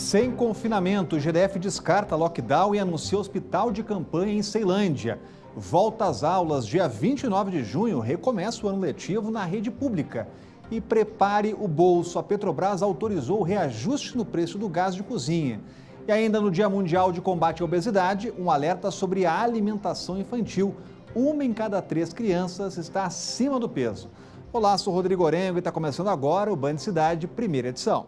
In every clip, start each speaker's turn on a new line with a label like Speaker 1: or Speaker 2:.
Speaker 1: Sem confinamento, o GDF descarta lockdown e anuncia hospital de campanha em Ceilândia. Volta às aulas dia 29 de junho, recomeça o ano letivo na rede pública. E prepare o bolso, a Petrobras autorizou o reajuste no preço do gás de cozinha. E ainda no Dia Mundial de Combate à Obesidade, um alerta sobre a alimentação infantil. 1 em cada 3 crianças está acima do peso. Olá, sou Rodrigo Orengo e está começando agora o Band Cidade, primeira edição.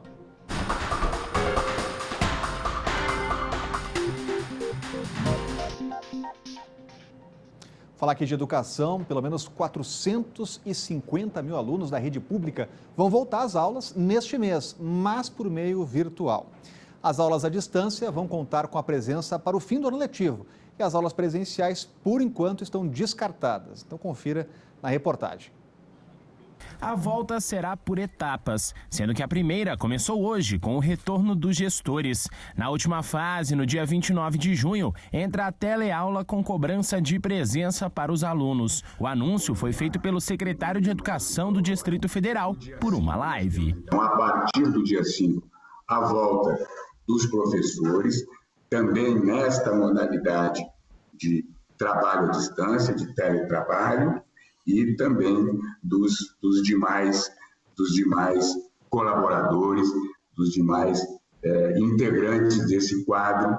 Speaker 1: Falar aqui de educação, pelo menos 450 mil alunos da rede pública vão voltar às aulas neste mês, mas por meio virtual. As aulas à distância vão contar com a presença para o fim do ano letivo e as aulas presenciais, por enquanto, estão descartadas. Então confira na reportagem.
Speaker 2: A volta será por etapas, sendo que a primeira começou hoje com o retorno dos gestores. Na última fase, no dia 29 de junho, entra a teleaula com cobrança de presença para os alunos. O anúncio foi feito pelo secretário de Educação do Distrito Federal por uma live.
Speaker 3: A partir do dia 5, a volta dos professores, também nesta modalidade de trabalho à distância, de teletrabalho, e também dos demais colaboradores, dos demais integrantes desse quadro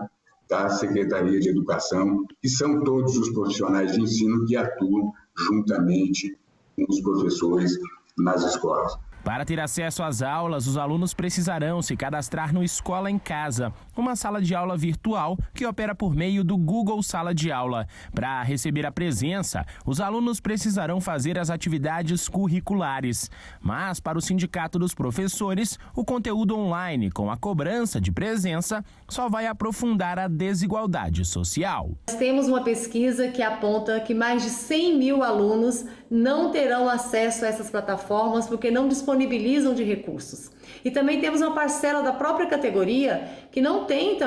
Speaker 3: da Secretaria de Educação, que são todos os profissionais de ensino que atuam juntamente com os professores nas escolas.
Speaker 2: Para ter acesso às aulas, os alunos precisarão se cadastrar no Escola em Casa, uma sala de aula virtual que opera por meio do Google Sala de Aula. Para receber a presença, os alunos precisarão fazer as atividades curriculares. Mas, para o Sindicato dos Professores, o conteúdo online com a cobrança de presença só vai aprofundar a desigualdade social.
Speaker 4: Nós temos uma pesquisa que aponta que mais de 100 mil alunos não terão acesso a essas plataformas porque não disponibilizam de recursos. E também temos uma parcela da própria categoria que não tem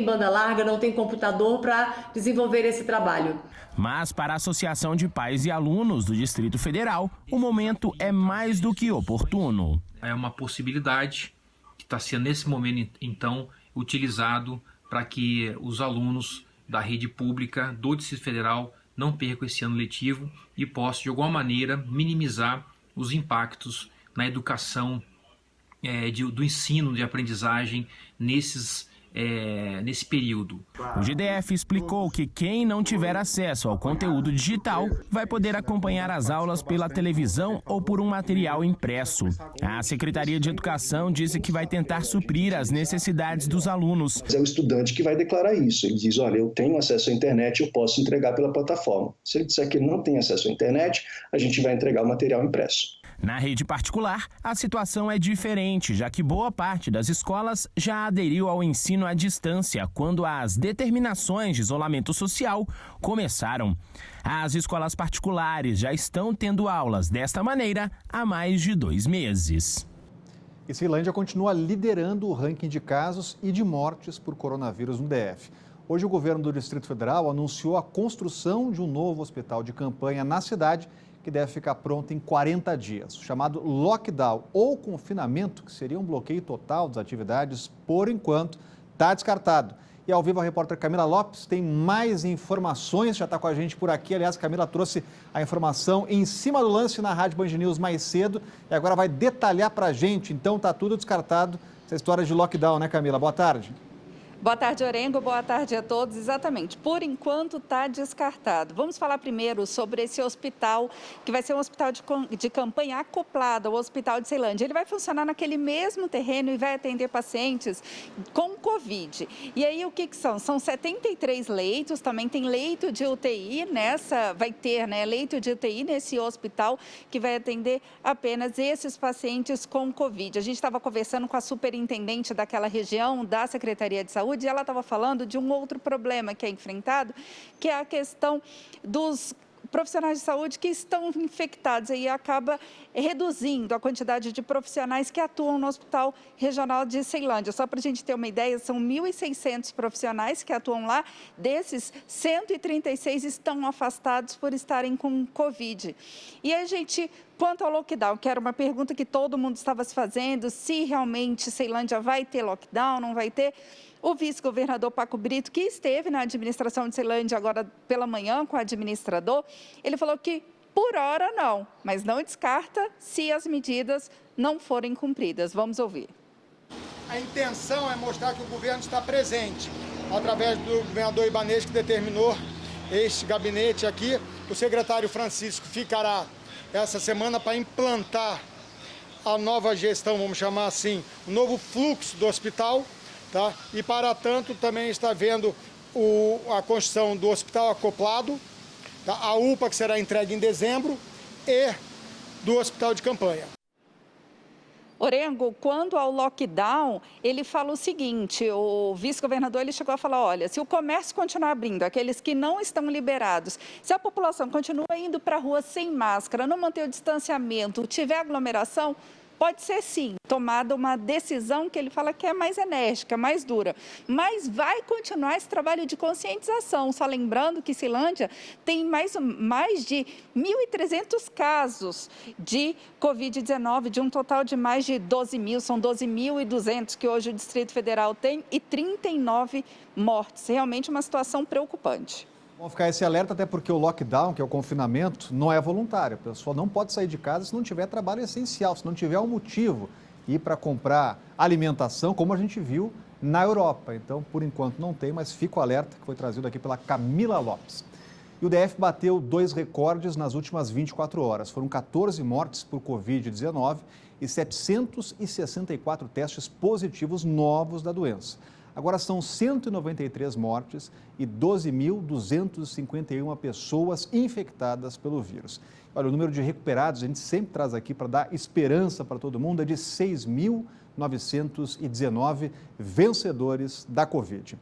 Speaker 4: banda larga, não tem computador para desenvolver esse trabalho.
Speaker 2: Mas para a Associação de Pais e Alunos do Distrito Federal, o momento é mais do que oportuno.
Speaker 5: É uma possibilidade que está sendo nesse momento então utilizado para que os alunos da rede pública do Distrito Federal não percam esse ano letivo e possam de alguma maneira minimizar os impactos na educação, do ensino, de aprendizagem nesse período.
Speaker 2: O GDF explicou que quem não tiver acesso ao conteúdo digital vai poder acompanhar as aulas pela televisão ou por um material impresso. A Secretaria de Educação disse que vai tentar suprir as necessidades dos alunos.
Speaker 6: É o estudante que vai declarar isso. Ele diz, olha, eu tenho acesso à internet, eu posso entregar pela plataforma. Se ele disser que ele não tem acesso à internet, a gente vai entregar o material impresso.
Speaker 2: Na rede particular, a situação é diferente, já que boa parte das escolas já aderiu ao ensino à distância quando as determinações de isolamento social começaram. As escolas particulares já estão tendo aulas desta maneira há mais de 2 meses.
Speaker 1: E Ceilândia continua liderando o ranking de casos e de mortes por coronavírus no DF. Hoje o governo do Distrito Federal anunciou a construção de um novo hospital de campanha na cidade, que deve ficar pronto em 40 dias. O chamado lockdown ou confinamento, que seria um bloqueio total das atividades, por enquanto, está descartado. E ao vivo a repórter Camila Lopes tem mais informações, já está com a gente por aqui. Aliás, Camila trouxe a informação em cima do lance na Rádio Band News mais cedo e agora vai detalhar para a gente. Então está tudo descartado, essa história de lockdown, né, Camila? Boa tarde.
Speaker 7: Boa tarde, Orengo. Boa tarde a todos. Exatamente. Por enquanto está descartado. Vamos falar primeiro sobre esse hospital, que vai ser um hospital de campanha acoplado ao Hospital de Ceilândia. Ele vai funcionar naquele mesmo terreno e vai atender pacientes com Covid. E aí o que são? São 73 leitos, também tem leito de UTI vai ter leito de UTI nesse hospital que vai atender apenas esses pacientes com Covid. A gente estava conversando com a superintendente daquela região da Secretaria de Saúde, e ela estava falando de um outro problema que é enfrentado, que é a questão dos profissionais de saúde que estão infectados e acaba reduzindo a quantidade de profissionais que atuam no Hospital Regional de Ceilândia. Só para a gente ter uma ideia, são 1.600 profissionais que atuam lá, desses 136 estão afastados por estarem com Covid. E a gente Quanto ao lockdown, que era uma pergunta que todo mundo estava se fazendo, se realmente Ceilândia vai ter lockdown, não vai ter. O vice-governador Paco Brito, que esteve na administração de Ceilândia agora pela manhã com o administrador, ele falou que por hora não, mas não descarta se as medidas não forem cumpridas. Vamos ouvir.
Speaker 8: A intenção é mostrar que o governo está presente, através do governador Ibanez, que determinou este gabinete aqui. O secretário Francisco ficará essa semana para implantar a nova gestão, vamos chamar assim, o novo fluxo do hospital, tá? E para tanto também está vendo a construção do hospital acoplado, tá? A UPA que será entregue em dezembro e do hospital de campanha.
Speaker 7: Orengo, quanto ao lockdown, ele fala o seguinte, o vice-governador ele chegou a falar, olha, se o comércio continuar abrindo, aqueles que não estão liberados, se a população continua indo para a rua sem máscara, não manter o distanciamento, tiver aglomeração, pode ser sim, tomada uma decisão que ele fala que é mais enérgica, mais dura, mas vai continuar esse trabalho de conscientização, só lembrando que Ceilândia tem mais de 1.300 casos de Covid-19, de um total de mais de 12 mil, são 12.200 que hoje o Distrito Federal tem e 39 mortes, realmente uma situação preocupante.
Speaker 1: Vamos ficar esse alerta, até porque o lockdown, que é o confinamento, não é voluntário. A pessoa não pode sair de casa se não tiver trabalho essencial, se não tiver um motivo ir para comprar alimentação, como a gente viu na Europa. Então, por enquanto não tem, mas fica o alerta que foi trazido aqui pela Camila Lopes. E o DF bateu 2 recordes nas últimas 24 horas. Foram 14 mortes por Covid-19 e 764 testes positivos novos da doença. Agora são 193 mortes e 12.251 pessoas infectadas pelo vírus. Olha, o número de recuperados, a gente sempre traz aqui para dar esperança para todo mundo, é de 6.919 vencedores da Covid.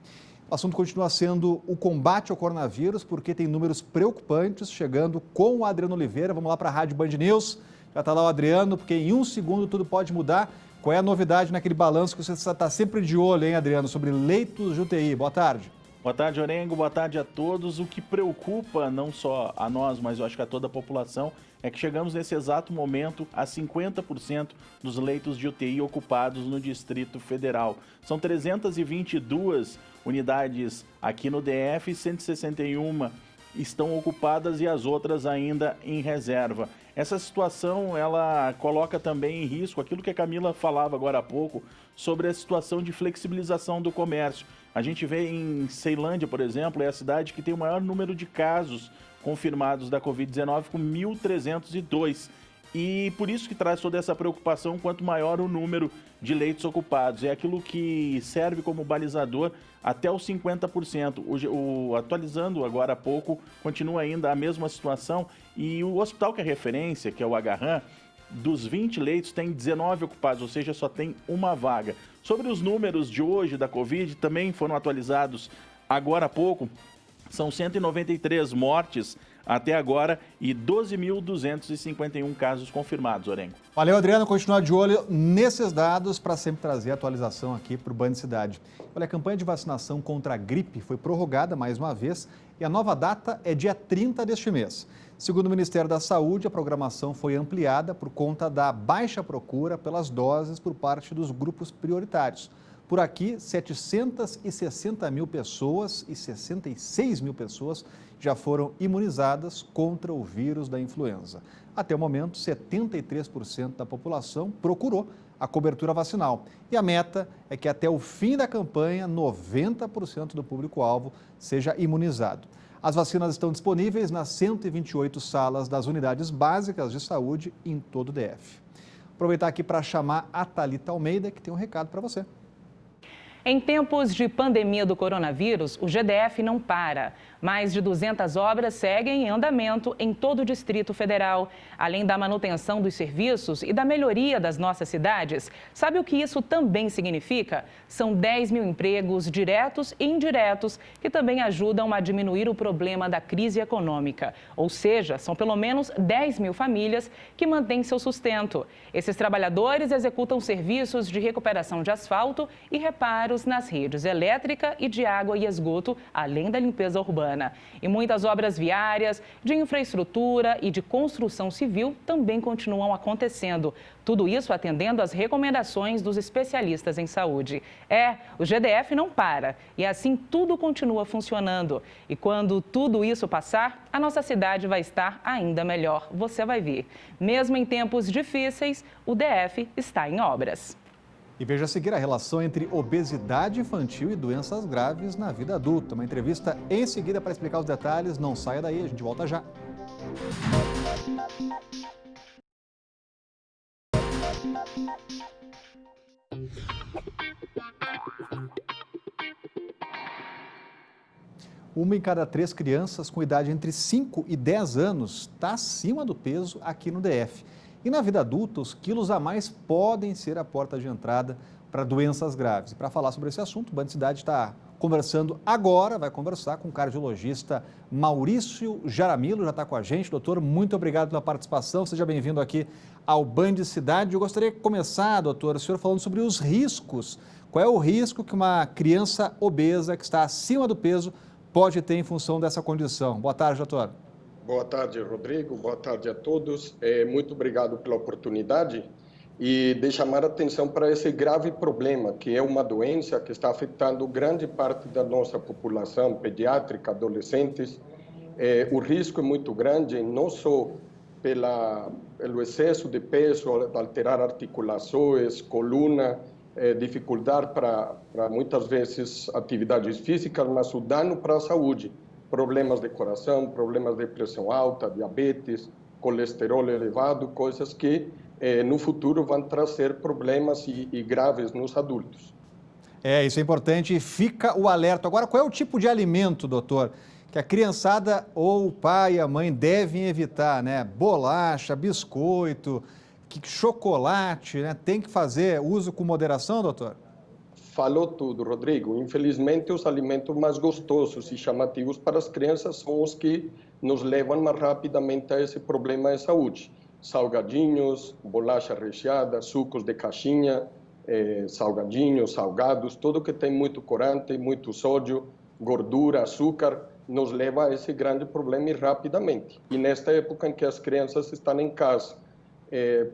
Speaker 1: O assunto continua sendo o combate ao coronavírus, porque tem números preocupantes chegando com o Adriano Oliveira. Vamos lá para a Rádio Band News. Já está lá o Adriano, porque em um segundo tudo pode mudar. Qual é a novidade naquele balanço que você está sempre de olho, hein, Adriano, sobre leitos de UTI? Boa tarde.
Speaker 9: Boa tarde, Orengo. Boa tarde a todos. O que preocupa não só a nós, mas eu acho que a toda a população, é que chegamos nesse exato momento a 50% dos leitos de UTI ocupados no Distrito Federal. São 322 unidades aqui no DF, 161 estão ocupadas e as outras ainda em reserva. Essa situação, ela coloca também em risco aquilo que a Camila falava agora há pouco sobre a situação de flexibilização do comércio. A gente vê em Ceilândia, por exemplo, é a cidade que tem o maior número de casos confirmados da Covid-19, com 1.302. E por isso que traz toda essa preocupação, quanto maior o número de leitos ocupados. É aquilo que serve como balizador até os 50%. Atualizando agora há pouco, continua ainda a mesma situação. E o hospital que é referência, que é o Agarran, dos 20 leitos tem 19 ocupados, ou seja, só tem uma vaga. Sobre os números de hoje da Covid, também foram atualizados agora há pouco. São 193 mortes até agora e 12.251 casos confirmados, Orengo.
Speaker 1: Valeu, Adriano. Continuar de olho nesses dados para sempre trazer atualização aqui para o Band Cidade. Olha, a campanha de vacinação contra a gripe foi prorrogada mais uma vez e a nova data é dia 30 deste mês. Segundo o Ministério da Saúde, a programação foi ampliada por conta da baixa procura pelas doses por parte dos grupos prioritários. Por aqui, 760 mil pessoas e 66 mil pessoas já foram imunizadas contra o vírus da influenza. Até o momento, 73% da população procurou a cobertura vacinal. E a meta é que até o fim da campanha, 90% do público-alvo seja imunizado. As vacinas estão disponíveis nas 128 salas das unidades básicas de saúde em todo o DF. Aproveitar aqui para chamar a Thalita Almeida, que tem um recado para você.
Speaker 10: Em tempos de pandemia do coronavírus, o GDF não para. Mais de 200 obras seguem em andamento em todo o Distrito Federal. Além da manutenção dos serviços e da melhoria das nossas cidades, sabe o que isso também significa? São 10 mil empregos diretos e indiretos que também ajudam a diminuir o problema da crise econômica. Ou seja, são pelo menos 10 mil famílias que mantêm seu sustento. Esses trabalhadores executam serviços de recuperação de asfalto e reparos reparos nas redes elétrica e de água e esgoto, além da limpeza urbana. E muitas obras viárias, de infraestrutura e de construção civil também continuam acontecendo. Tudo isso atendendo às recomendações dos especialistas em saúde. O GDF não para e assim tudo continua funcionando. E quando tudo isso passar, a nossa cidade vai estar ainda melhor. Você vai ver. Mesmo em tempos difíceis, o DF está em obras.
Speaker 1: E veja a seguir a relação entre obesidade infantil e doenças graves na vida adulta. Uma entrevista em seguida para explicar os detalhes. Não saia daí, a gente volta já. Uma em cada 3 crianças com idade entre 5 e 10 anos está acima do peso aqui no DF. E na vida adulta, os quilos a mais podem ser a porta de entrada para doenças graves. E para falar sobre esse assunto, o Band Cidade está conversando agora, vai conversar com o cardiologista Maurício Jaramillo, já está com a gente. Doutor, muito obrigado pela participação, seja bem-vindo aqui ao Band Cidade. Eu gostaria de começar, doutor, o senhor falando sobre os riscos. Qual é o risco que uma criança obesa que está acima do peso pode ter em função dessa condição? Boa tarde, doutor.
Speaker 11: Boa tarde, Rodrigo. Boa tarde a todos. Muito obrigado pela oportunidade e de chamar a atenção para esse grave problema, que é uma doença que está afetando grande parte da nossa população pediátrica, adolescentes. O risco é muito grande, não só pelo excesso de peso, alterar articulações, coluna, dificuldade para muitas vezes atividades físicas, mas o dano para a saúde, problemas de coração, problemas de pressão alta, diabetes, colesterol elevado, coisas que no futuro vão trazer problemas e graves nos adultos.
Speaker 1: Isso é importante e fica o alerta. Agora, qual é o tipo de alimento, doutor, que a criançada ou o pai e a mãe devem evitar, né? Bolacha, biscoito, chocolate, né? Tem que fazer uso com moderação, doutor?
Speaker 11: Falou tudo, Rodrigo. Infelizmente, os alimentos mais gostosos e chamativos para as crianças são os que nos levam mais rapidamente a esse problema de saúde. Salgadinhos, bolacha recheada, sucos de caixinha, salgadinhos, salgados, tudo que tem muito corante, muito sódio, gordura, açúcar, nos leva a esse grande problema e rapidamente. E nesta época em que as crianças estão em casa,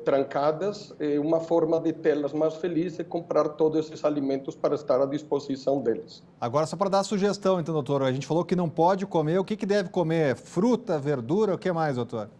Speaker 11: trancadas, uma forma de tê-las mais felizes é comprar todos esses alimentos para estar à disposição deles.
Speaker 1: Agora, só para dar a sugestão, então, doutor, a gente falou que não pode comer, o que deve comer? Fruta, verdura, o que mais, doutor?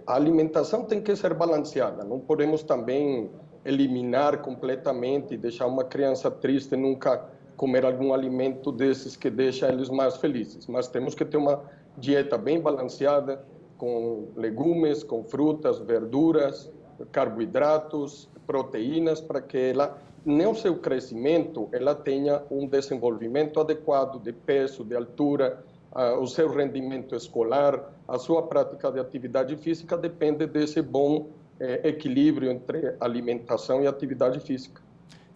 Speaker 11: A alimentação tem que ser balanceada, não podemos também eliminar completamente e deixar uma criança triste nunca comer algum alimento desses que deixa eles mais felizes, mas temos que ter uma dieta bem balanceada, com legumes, com frutas, verduras, carboidratos, proteínas, para que ela, no seu crescimento, ela tenha um desenvolvimento adequado de peso, de altura, o seu rendimento escolar, a sua prática de atividade física depende desse bom equilíbrio entre alimentação e atividade física.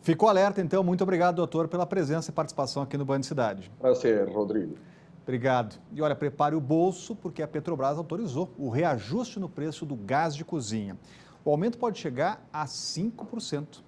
Speaker 1: Ficou alerta, então. Muito obrigado, doutor, pela presença e participação aqui no Band Cidade.
Speaker 11: Prazer, Rodrigo.
Speaker 1: Obrigado. E olha, prepare o bolso, porque a Petrobras autorizou o reajuste no preço do gás de cozinha. O aumento pode chegar a 5%.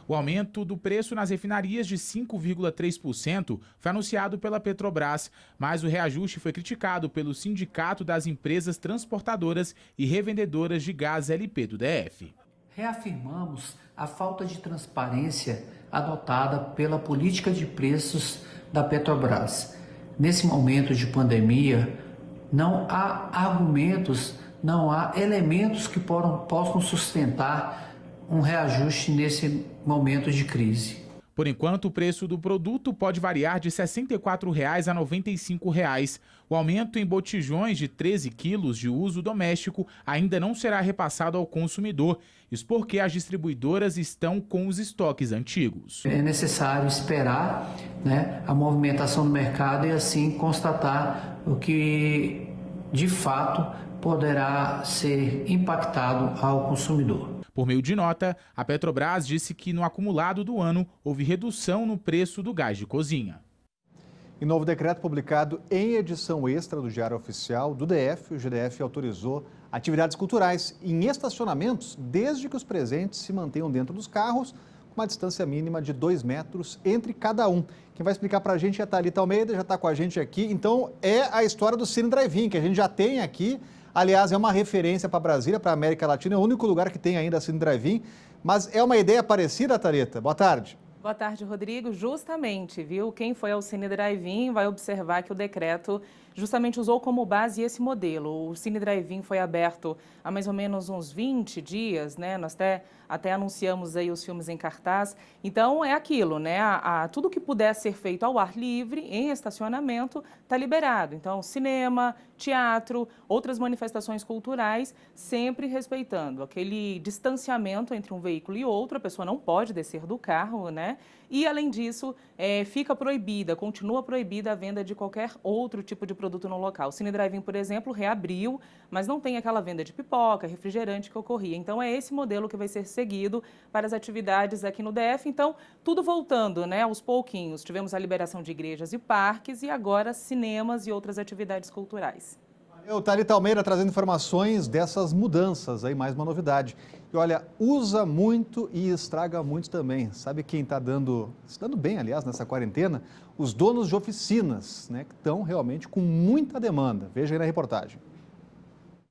Speaker 12: O aumento do preço nas refinarias de 5,3% foi anunciado pela Petrobras, mas o reajuste foi criticado pelo Sindicato das Empresas Transportadoras e Revendedoras de Gás LP do DF.
Speaker 13: Reafirmamos a falta de transparência adotada pela política de preços da Petrobras. Nesse momento de pandemia, não há argumentos, não há elementos que possam sustentar um reajuste nesse momento de crise.
Speaker 12: Por enquanto, o preço do produto pode variar de R$ 64,00 a R$ 95,00. O aumento em botijões de 13 quilos de uso doméstico ainda não será repassado ao consumidor, isso porque as distribuidoras estão com os estoques antigos.
Speaker 13: É necessário esperar, a movimentação do mercado e assim constatar o que de fato poderá ser impactado ao consumidor.
Speaker 12: Por meio de nota, a Petrobras disse que no acumulado do ano houve redução no preço do gás de cozinha.
Speaker 1: Em novo decreto publicado em edição extra do Diário Oficial do DF, o GDF autorizou atividades culturais em estacionamentos, desde que os presentes se mantenham dentro dos carros, uma distância mínima de 2 metros entre cada um. Quem vai explicar para a gente é a Thalita Almeida, já está com a gente aqui. Então, é a história do Cine Drive-In, que a gente já tem aqui. Aliás, é uma referência para Brasília, para a América Latina. É o único lugar que tem ainda Cine Drive-In. Mas é uma ideia parecida, Thalita? Boa tarde.
Speaker 10: Boa tarde, Rodrigo. Justamente, viu? Quem foi ao Cine Drive-In vai observar que o decreto justamente usou como base esse modelo. O Cine Drive-In foi aberto há mais ou menos uns 20 dias, né? Nós até anunciamos aí os filmes em cartaz. Então, é aquilo, né? Tudo que puder ser feito ao ar livre, em estacionamento, está liberado. Então, cinema, teatro, outras manifestações culturais, sempre respeitando aquele distanciamento entre um veículo e outro. A pessoa não pode descer do carro, né? E, além disso, fica proibida, continua proibida a venda de qualquer outro tipo de produto no local. O Cine Drive-In, por exemplo, reabriu, mas não tem aquela venda de pipoca, refrigerante que ocorria. Então, é esse modelo que vai ser seguido para as atividades aqui no DF. Então, tudo voltando, né, aos pouquinhos. Tivemos a liberação de igrejas e parques e agora cinemas e outras atividades culturais.
Speaker 1: Eu, Thalita Almeida, trazendo informações dessas mudanças, aí mais uma novidade. E olha, usa muito e estraga muito também. Sabe quem está se dando bem, aliás, nessa quarentena? Os donos de oficinas, né, que estão realmente com muita demanda. Veja aí na reportagem.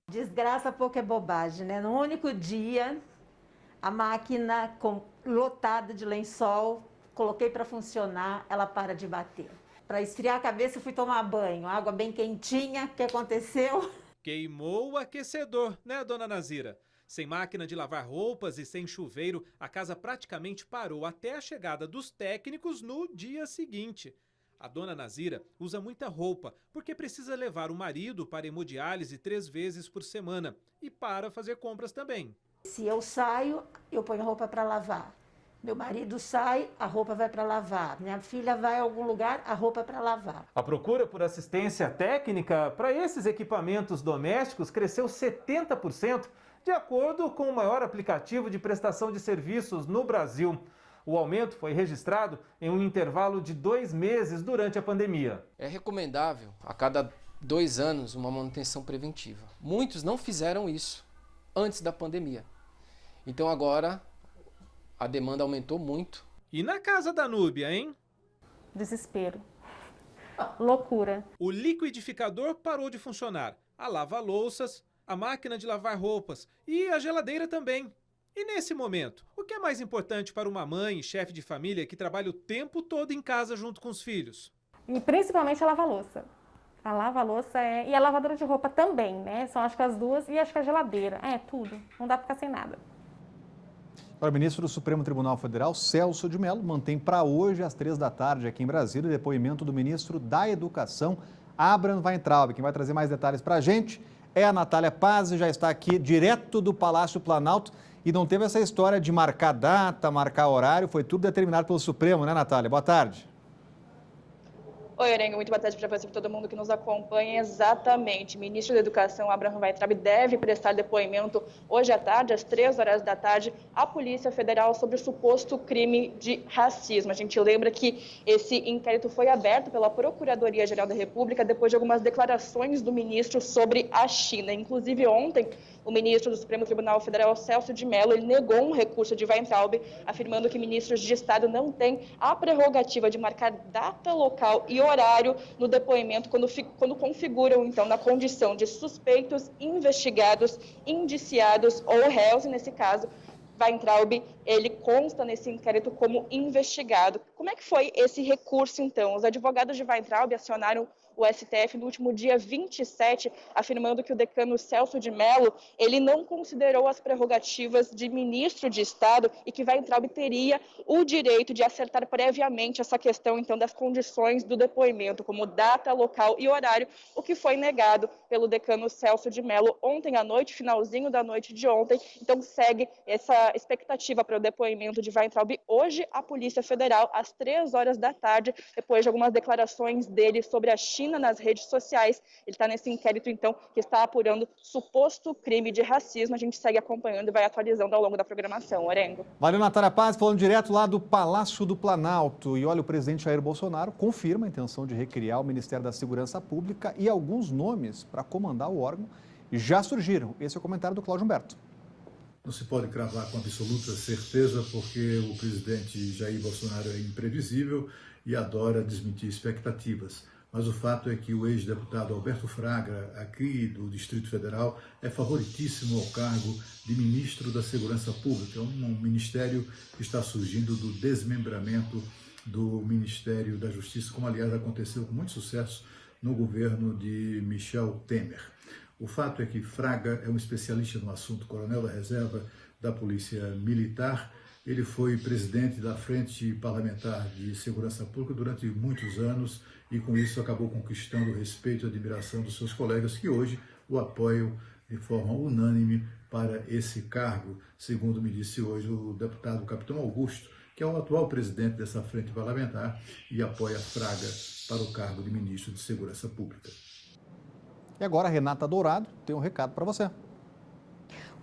Speaker 14: Desgraça pouco é bobagem, né? No único dia, a máquina lotada de lençol, coloquei para funcionar, ela para de bater. Para esfriar a cabeça, eu fui tomar banho, água bem quentinha. O que aconteceu?
Speaker 15: Queimou o aquecedor, né, dona Nazira? Sem máquina de lavar roupas e sem chuveiro, a casa praticamente parou até a chegada dos técnicos no dia seguinte. A dona Nazira usa muita roupa porque precisa levar o marido para hemodiálise 3 vezes por semana e para fazer compras também.
Speaker 14: Se eu saio, eu ponho roupa para lavar. Meu marido sai, a roupa vai para lavar. Minha filha vai a algum lugar, a roupa para lavar.
Speaker 15: A procura por assistência técnica para esses equipamentos domésticos cresceu 70%, de acordo com o maior aplicativo de prestação de serviços no Brasil. O aumento foi registrado em um intervalo de 2 meses durante a pandemia.
Speaker 16: É recomendável, a cada 2 anos, uma manutenção preventiva. Muitos não fizeram isso antes da pandemia. Então agora a demanda aumentou muito.
Speaker 15: E na casa da Núbia, hein?
Speaker 17: Desespero. Loucura.
Speaker 15: O liquidificador parou de funcionar, a lava-louças, a máquina de lavar roupas e a geladeira também. E nesse momento, o que é mais importante para uma mãe e chefe de família que trabalha o tempo todo em casa junto com os filhos?
Speaker 17: E principalmente a lava-louça. A lava-louça e a lavadora de roupa também, né? São acho que as duas e acho que a geladeira. Tudo. Não dá para ficar sem nada.
Speaker 1: O ministro do Supremo Tribunal Federal, Celso de Mello, mantém para hoje, às 3 da tarde, aqui em Brasília, o depoimento do ministro da Educação, Abraham Weintraub. Quem vai trazer mais detalhes para a gente é a Natália Paz, já está aqui direto do Palácio Planalto e não teve essa história de marcar data, marcar horário, foi tudo determinado pelo Supremo, né, Natália? Boa tarde.
Speaker 18: Oi, Orengo, muito boa tarde para você e para todo mundo que nos acompanha. Exatamente, o ministro da Educação, Abraham Weintraub, deve prestar depoimento hoje à tarde, às 3 horas da tarde, à Polícia Federal sobre o suposto crime de racismo. A gente lembra que esse inquérito foi aberto pela Procuradoria-Geral da República depois de algumas declarações do ministro sobre a China. Inclusive, ontem, o ministro do Supremo Tribunal Federal, Celso de Mello, ele negou um recurso de Weintraub, afirmando que ministros de Estado não têm a prerrogativa de marcar data, local e horário no depoimento quando configuram, então, na condição de suspeitos, investigados, indiciados ou réus, e nesse caso, Weintraub, ele consta nesse inquérito como investigado. Como é que foi esse recurso, então? Os advogados de Weintraub acionaram o STF no último dia 27, afirmando que o decano Celso de Mello, ele não considerou as prerrogativas de ministro de Estado e que Weintraub teria o direito de acertar previamente essa questão, então, das condições do depoimento, como data, local e horário, o que foi negado pelo decano Celso de Mello ontem à noite, finalzinho da noite de ontem. Então, segue essa expectativa para o depoimento de Weintraub hoje à Polícia Federal, às 3 horas da tarde, depois de algumas declarações dele sobre a China nas redes sociais. Ele está nesse inquérito, então, que está apurando suposto crime de racismo. A gente segue acompanhando e vai atualizando ao longo da programação. Orengo.
Speaker 1: Valeu, Natália Paz, falando direto lá do Palácio do Planalto. E olha, o presidente Jair Bolsonaro confirma a intenção de recriar o Ministério da Segurança Pública e alguns nomes para comandar o órgão já surgiram. Esse é o comentário do Cláudio Humberto.
Speaker 19: não se pode cravar com absoluta certeza, porque o presidente Jair Bolsonaro é imprevisível e adora desmentir expectativas. Mas o fato é que o ex-deputado Alberto Fraga, aqui do Distrito Federal, é favoritíssimo ao cargo de ministro da Segurança Pública, um ministério que está surgindo do desmembramento do Ministério da Justiça, como aliás aconteceu com muito sucesso no governo de Michel Temer. O fato é que Fraga é um especialista no assunto, coronel da reserva da Polícia Militar. Ele foi presidente da Frente Parlamentar de Segurança Pública durante muitos anos e com isso acabou conquistando o respeito e a admiração dos seus colegas que hoje o apoiam de forma unânime para esse cargo, segundo me disse hoje o deputado Capitão Augusto, que é o atual presidente dessa Frente Parlamentar e apoia Fraga para o cargo de ministro de Segurança Pública.
Speaker 1: E agora a Renata Dourado tem um recado para você.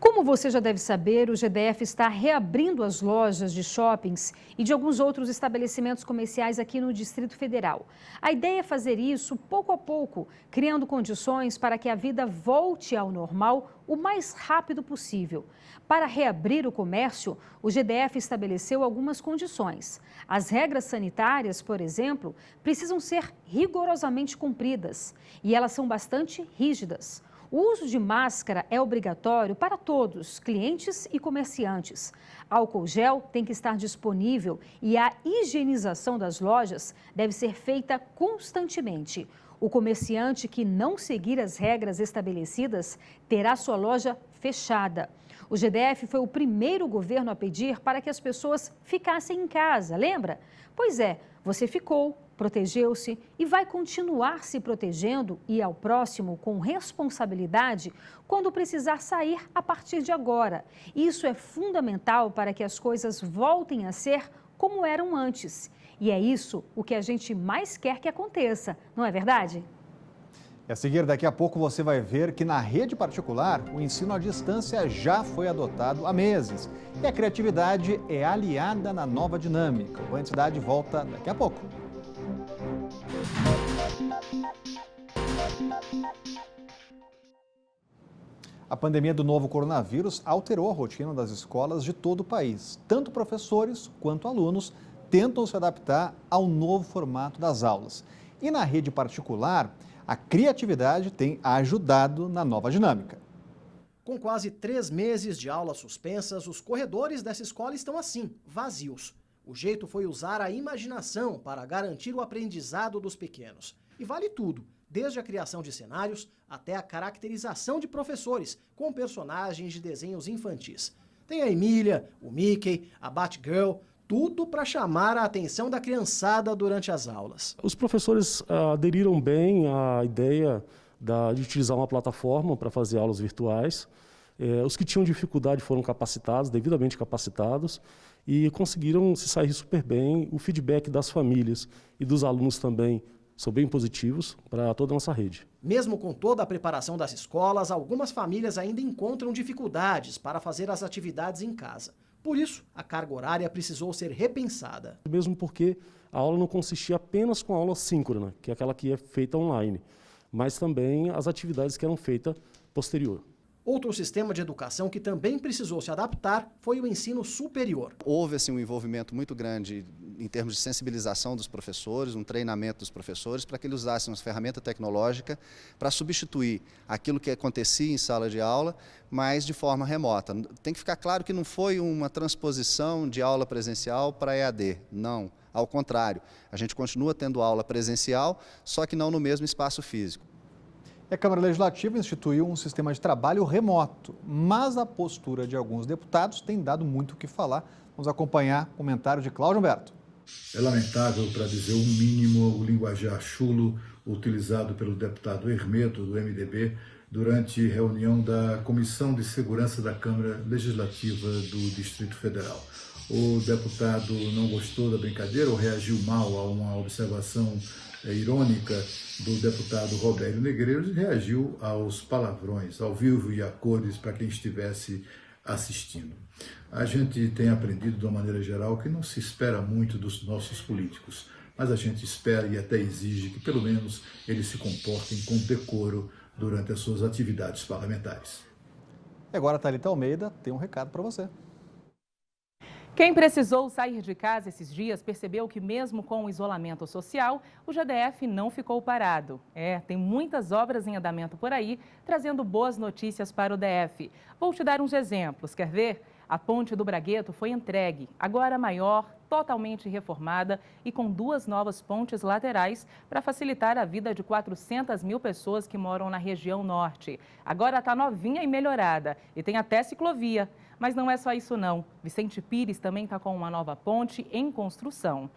Speaker 20: Como você já deve saber, o GDF está reabrindo as lojas de shoppings e de alguns outros estabelecimentos comerciais aqui no Distrito Federal. A ideia é fazer isso pouco a pouco, criando condições para que a vida volte ao normal o mais rápido possível. Para reabrir o comércio, o GDF estabeleceu algumas condições. As regras sanitárias, por exemplo, precisam ser rigorosamente cumpridas e elas são bastante rígidas. O uso de máscara é obrigatório para todos, clientes e comerciantes. Álcool gel tem que estar disponível e a higienização das lojas deve ser feita constantemente. O comerciante que não seguir as regras estabelecidas terá sua loja fechada. O GDF foi o primeiro governo a pedir para que as pessoas ficassem em casa, lembra? Pois é, você ficou, protegeu-se e vai continuar se protegendo e ao próximo com responsabilidade quando precisar sair a partir de agora. Isso é fundamental para que as coisas voltem a ser como eram antes. E é isso o que a gente mais quer que aconteça, não é verdade?
Speaker 1: E a seguir, daqui a pouco você vai ver que na rede particular o ensino à distância já foi adotado há meses. E a criatividade é aliada na nova dinâmica. O Band Cidade volta daqui a pouco. A pandemia do novo coronavírus alterou a rotina das escolas de todo o país. Tanto professores quanto alunos tentam se adaptar ao novo formato das aulas. E na rede particular, a criatividade tem ajudado na nova dinâmica.
Speaker 21: Com quase 3 meses de aulas suspensas, os corredores dessa escola estão assim, vazios. O jeito foi usar a imaginação para garantir o aprendizado dos pequenos. E vale tudo, desde a criação de cenários até a caracterização de professores com personagens de desenhos infantis. Tem a Emília, o Mickey, a Batgirl, tudo para chamar a atenção da criançada durante as aulas.
Speaker 22: Os professores aderiram bem à ideia de utilizar uma plataforma para fazer aulas virtuais. Os que tinham dificuldade foram capacitados, devidamente capacitados, e conseguiram se sair super bem. O feedback das famílias e dos alunos também são bem positivos para toda a nossa rede.
Speaker 21: Mesmo com toda a preparação das escolas, algumas famílias ainda encontram dificuldades para fazer as atividades em casa. Por isso, a carga horária precisou ser repensada.
Speaker 22: Mesmo porque a aula não consistia apenas com a aula síncrona, que é aquela que é feita online, mas também as atividades que eram feitas posterior.
Speaker 21: Outro sistema de educação que também precisou se adaptar foi o ensino superior.
Speaker 23: Houve assim, um envolvimento muito grande em termos de sensibilização dos professores, um treinamento dos professores para que eles usassem uma ferramenta tecnológica para substituir aquilo que acontecia em sala de aula, mas de forma remota. Tem que ficar claro que não foi uma transposição de aula presencial para EAD, não. Ao contrário, a gente continua tendo aula presencial, só que não no mesmo espaço físico.
Speaker 1: A Câmara Legislativa instituiu um sistema de trabalho remoto, mas a postura de alguns deputados tem dado muito o que falar. Vamos acompanhar o comentário de Cláudio Humberto.
Speaker 19: É lamentável, para dizer o mínimo, o linguajar chulo utilizado pelo deputado Hermeto, do MDB, durante reunião da Comissão de Segurança da Câmara Legislativa do Distrito Federal. O deputado não gostou da brincadeira ou reagiu mal a uma observação irônica do deputado Roberto Negreiros e reagiu aos palavrões, ao vivo e a cores, para quem estivesse assistindo. A gente tem aprendido, de uma maneira geral, que não se espera muito dos nossos políticos, mas a gente espera e até exige que, pelo menos, eles se comportem com decoro durante as suas atividades parlamentares.
Speaker 1: E agora a Thalita Almeida tem um recado para você.
Speaker 10: Quem precisou sair de casa esses dias percebeu que mesmo com o isolamento social, o GDF não ficou parado. Tem muitas obras em andamento por aí, trazendo boas notícias para o DF. Vou te dar uns exemplos, quer ver? A ponte do Bragueto foi entregue, agora maior, totalmente reformada e com 2 novas pontes laterais para facilitar a vida de 400 mil pessoas que moram na região norte. Agora está novinha e melhorada e tem até ciclovia. Mas não é só isso não. Vicente Pires também está com uma nova ponte em construção.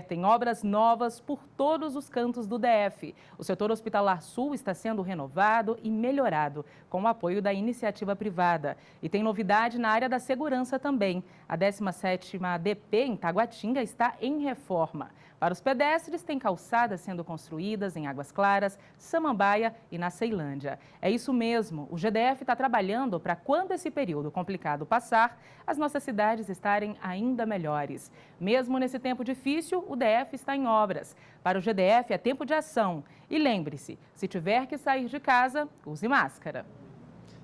Speaker 10: Tem obras novas por todos os cantos do DF. O setor hospitalar sul está sendo renovado e melhorado, com o apoio da iniciativa privada. E tem novidade na área da segurança também. A 17ª DP em Taguatinga está em reforma. Para os pedestres, tem calçadas sendo construídas em Águas Claras, Samambaia e na Ceilândia. É isso mesmo, o GDF está trabalhando para quando esse período complicado passar, as nossas cidades estarem ainda melhores. Mesmo nesse tempo difícil, o DF está em obras. Para o GDF é tempo de ação. E lembre-se, se tiver que sair de casa, use máscara.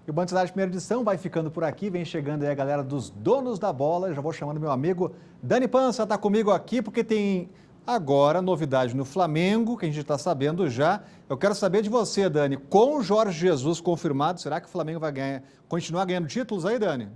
Speaker 1: E o Band Cidade Primeira Edição vai ficando por aqui, vem chegando aí a galera dos donos da bola. Já vou chamando meu amigo Dani Pança, está comigo aqui porque tem agora novidade no Flamengo, que a gente está sabendo já. Eu quero saber de você, Dani, com o Jorge Jesus confirmado, será que o Flamengo vai continuar ganhando títulos aí, Dani?